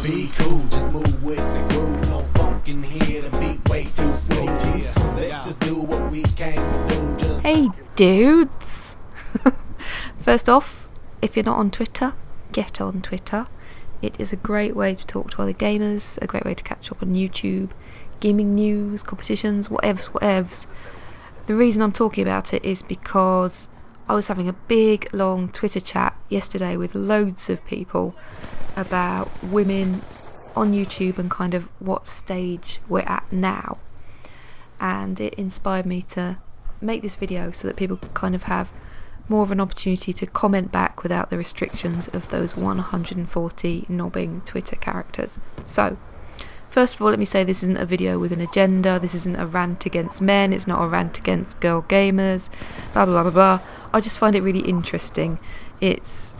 Be cool, just move with the groove. No funk in here, the beat way too smooth. Yeah, let's just do what we came to do. Just Hey dudes! First off, if you're not on Twitter, get on Twitter. It is a great way to talk to other gamers, a great way to catch up on YouTube, gaming news, competitions, whatevs. The reason I'm talking about it is because I was having a big, long Twitter chat yesterday with loads of people about women on YouTube and kind of what stage we're at now. And it inspired me to make this video so that people kind of have more of an opportunity to comment back without the restrictions of those 140 knobbing Twitter characters. So, first of all, let me say this isn't a video with an agenda, this isn't a rant against men, it's not a rant against girl gamers, blah blah blah blah. I just find it really interesting. It's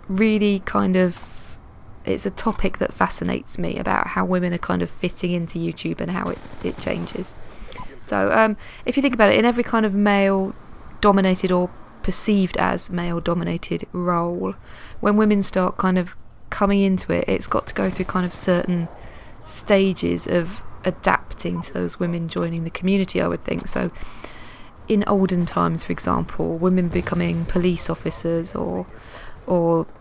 really kind of, it's a topic that fascinates me about how women are kind of fitting into YouTube and how it changes. So if you think about it, in every kind of male dominated or perceived as male dominated role, when women start kind of coming into it, it's got to go through kind of certain stages of adapting to those women joining the community, I would think. So in olden times, for example, women becoming police officers or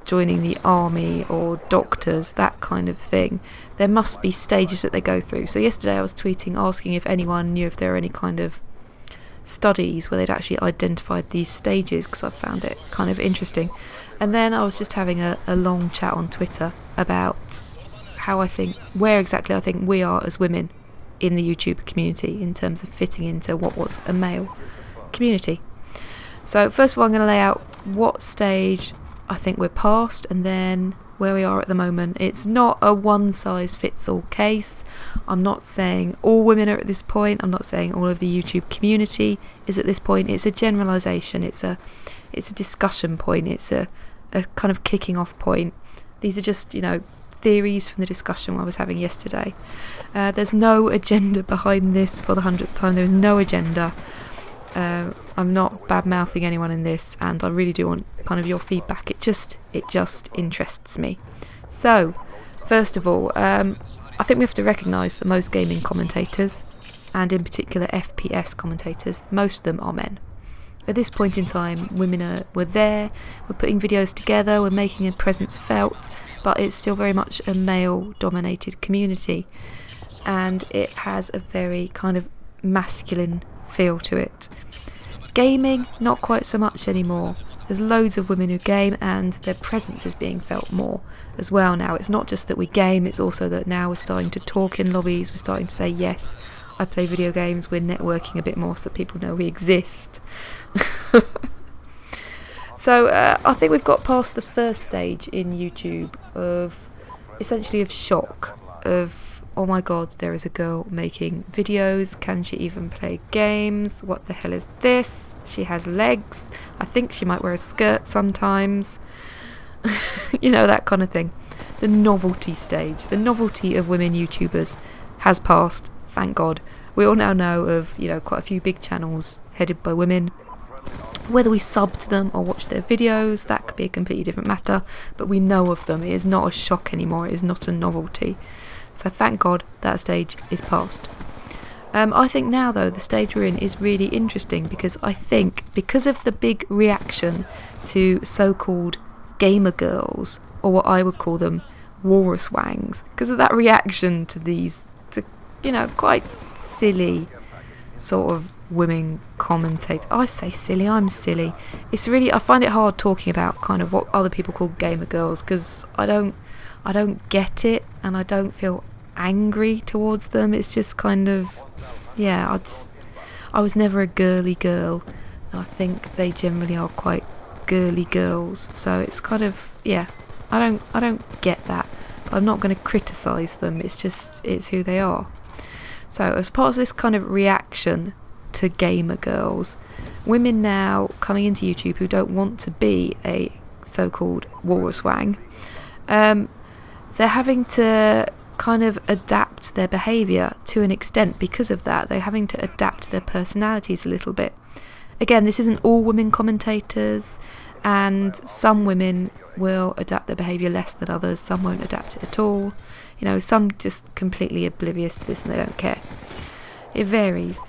joining the army or doctors, that kind of thing, there must be stages that they go through. So yesterday I was tweeting asking if anyone knew if there are any kind of studies where they'd actually identified these stages, because I found it kind of interesting. And then I was just having a long chat on Twitter about how where exactly I think we are as women in the YouTube community in terms of fitting into what was a male community. So first of all, I'm going to lay out what stage I think we're past and then where we are at the moment. It's not a one size fits all case. I'm not saying all women are at this point. I'm not saying all of the YouTube community is at this point. It's a generalisation. It's a discussion point. It's a kind of kicking off point. These are just, theories from the discussion I was having yesterday. There's no agenda behind this for the 100th time. There is no agenda. I'm not bad-mouthing anyone in this, and I really do want kind of your feedback. It just interests me. So, first of all, I think we have to recognise that most gaming commentators, and in particular FPS commentators, most of them are men. At this point in time, women we're there, we're putting videos together, we're making a presence felt, but it's still very much a male-dominated community, and it has a very kind of masculine feel to it. Gaming, not quite so much anymore. There's loads of women who game and their presence is being felt more as well now. It's not just that we game, it's also that now we're starting to talk in lobbies, we're starting to say, yes, I play video games, we're networking a bit more so that people know we exist. So I think we've got past the first stage in YouTube of essentially of shock, of oh my god, there is a girl making videos, can she even play games, what the hell is this, she has legs, I think she might wear a skirt sometimes, that kind of thing. The novelty stage, the novelty of women YouTubers has passed, thank god. We all now know of quite a few big channels headed by women. Whether we sub to them or watch their videos, that could be a completely different matter, but we know of them. It is not a shock anymore, it is not a novelty. So thank God that stage is past. I think now, though, the stage we're in is really interesting because I think because of the big reaction to so-called gamer girls, or what I would call them, walrus wangs, because of that reaction to these, quite silly sort of women commentators. I say silly, I'm silly. It's really, I find it hard talking about kind of what other people call gamer girls because I don't get it and I don't feel angry towards them. It's just kind of, I was never a girly girl and I think they generally are quite girly girls, so it's kind of, I don't get that, but I'm not going to criticise them. It's who they are. So as part of this kind of reaction to gamer girls, women now coming into YouTube who don't want to be a so-called walrus wang, they're having to kind of adapt their behaviour to an extent because of that. They're having to adapt their personalities a little bit. Again, this isn't all women commentators. and some women will adapt their behaviour less than others, some won't adapt it at all, some just completely oblivious to this and they don't care. It varies.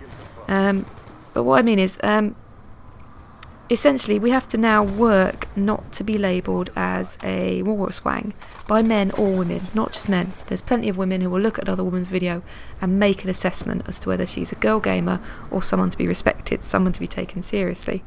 But what I mean is, essentially we have to now work not to be labelled as a waraswang by men or women, not just men. There's plenty of women who will look at another woman's video and make an assessment as to whether she's a girl gamer or someone to be respected, someone to be taken seriously.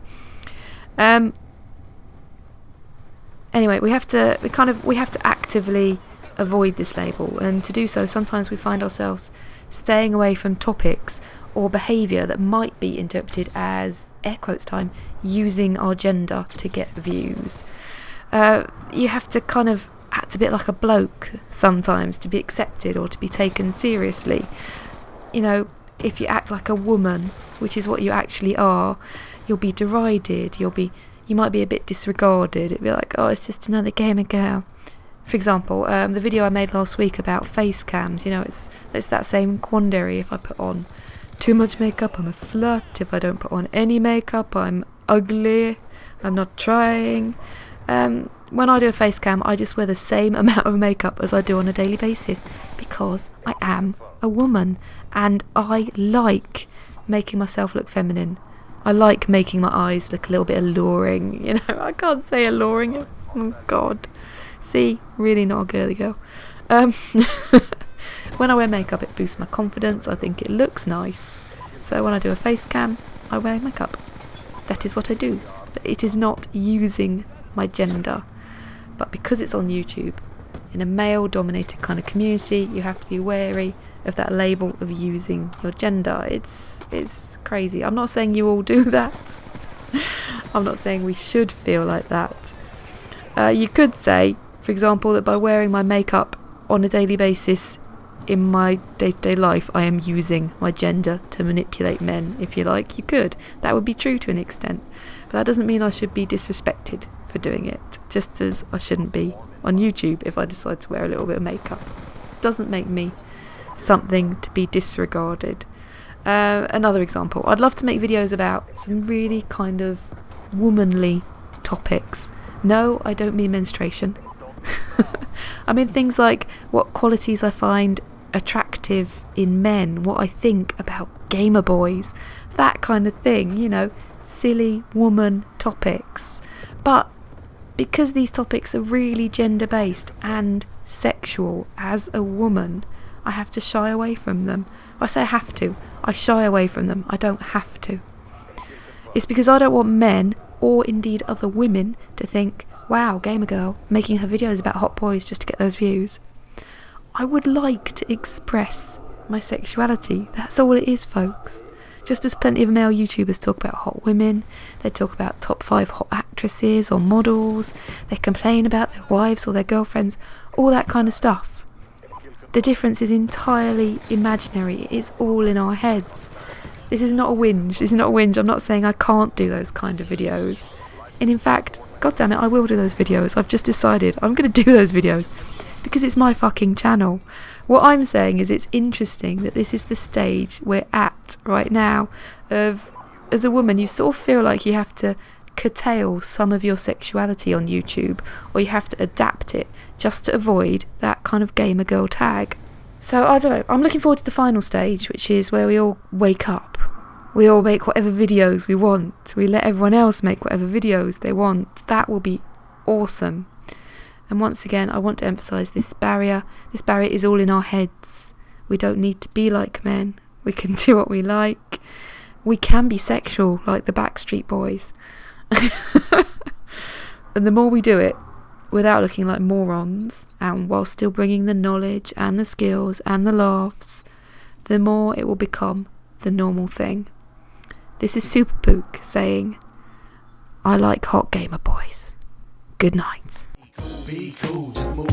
Anyway, we have to actively avoid this label, and to do so sometimes we find ourselves staying away from topics or behaviour that might be interpreted as, air quotes time, using our gender to get views. You have to kind of act a bit like a bloke sometimes to be accepted or to be taken seriously. If you act like a woman, which is what you actually are, you'll be derided, you might be a bit disregarded. It'd be like, oh, it's just another gamer girl. For example, the video I made last week about face cams, it's that same quandary. If I put on too much makeup, I'm a slut. If I don't put on any makeup, I'm ugly. I'm not trying. When I do a face cam, I just wear the same amount of makeup as I do on a daily basis because I am a woman and I like making myself look feminine. I like making my eyes look a little bit alluring. I can't say alluring. Oh God. See, really not a girly girl. When I wear makeup, it boosts my confidence. I think it looks nice. So when I do a face cam, I wear makeup. That is what I do. But it is not using my gender. But because it's on YouTube, in a male-dominated kind of community, you have to be wary of that label of using your gender. It's crazy. I'm not saying you all do that. I'm not saying we should feel like that. You could say, for example, that by wearing my makeup on a daily basis in my day-to-day life, I am using my gender to manipulate men, if you like. You could. That would be true to an extent. But that doesn't mean I should be disrespected for doing it, just as I shouldn't be on YouTube if I decide to wear a little bit of makeup. It doesn't make me something to be disregarded. Another example, I'd love to make videos about some really kind of womanly topics. No, I don't mean menstruation. I mean things like what qualities I find attractive in men, what I think about gamer boys, that kind of thing, silly woman topics. But because these topics are really gender-based and sexual, as a woman, I have to shy away from them. I say I have to. I shy away from them. I don't have to. It's because I don't want men, or indeed other women, to think, wow, gamer girl, making her videos about hot boys just to get those views. I would like to express my sexuality. That's all it is, folks. Just as plenty of male YouTubers talk about hot women, they talk about top 5 hot actresses or models, they complain about their wives or their girlfriends, all that kind of stuff. The difference is entirely imaginary. It is all in our heads. This is not a whinge. This is not a whinge. I'm not saying I can't do those kind of videos. And in fact, God damn it, I will do those videos. I've just decided I'm going to do those videos because it's my fucking channel. What I'm saying is it's interesting that this is the stage we're at right now of, as a woman, you sort of feel like you have to curtail some of your sexuality on YouTube, or you have to adapt it just to avoid that kind of gamer girl tag. So I don't know, I'm looking forward to the final stage, which is where we all wake up. We all make whatever videos we want. We let everyone else make whatever videos they want. That will be awesome. And once again, I want to emphasise this barrier. This barrier is all in our heads. We don't need to be like men. We can do what we like. We can be sexual like the Backstreet Boys. And the more we do it without looking like morons, and while still bringing the knowledge and the skills and the laughs, the more it will become the normal thing. This is Superpook saying, I like hot gamer boys. Good night. Be cool, just move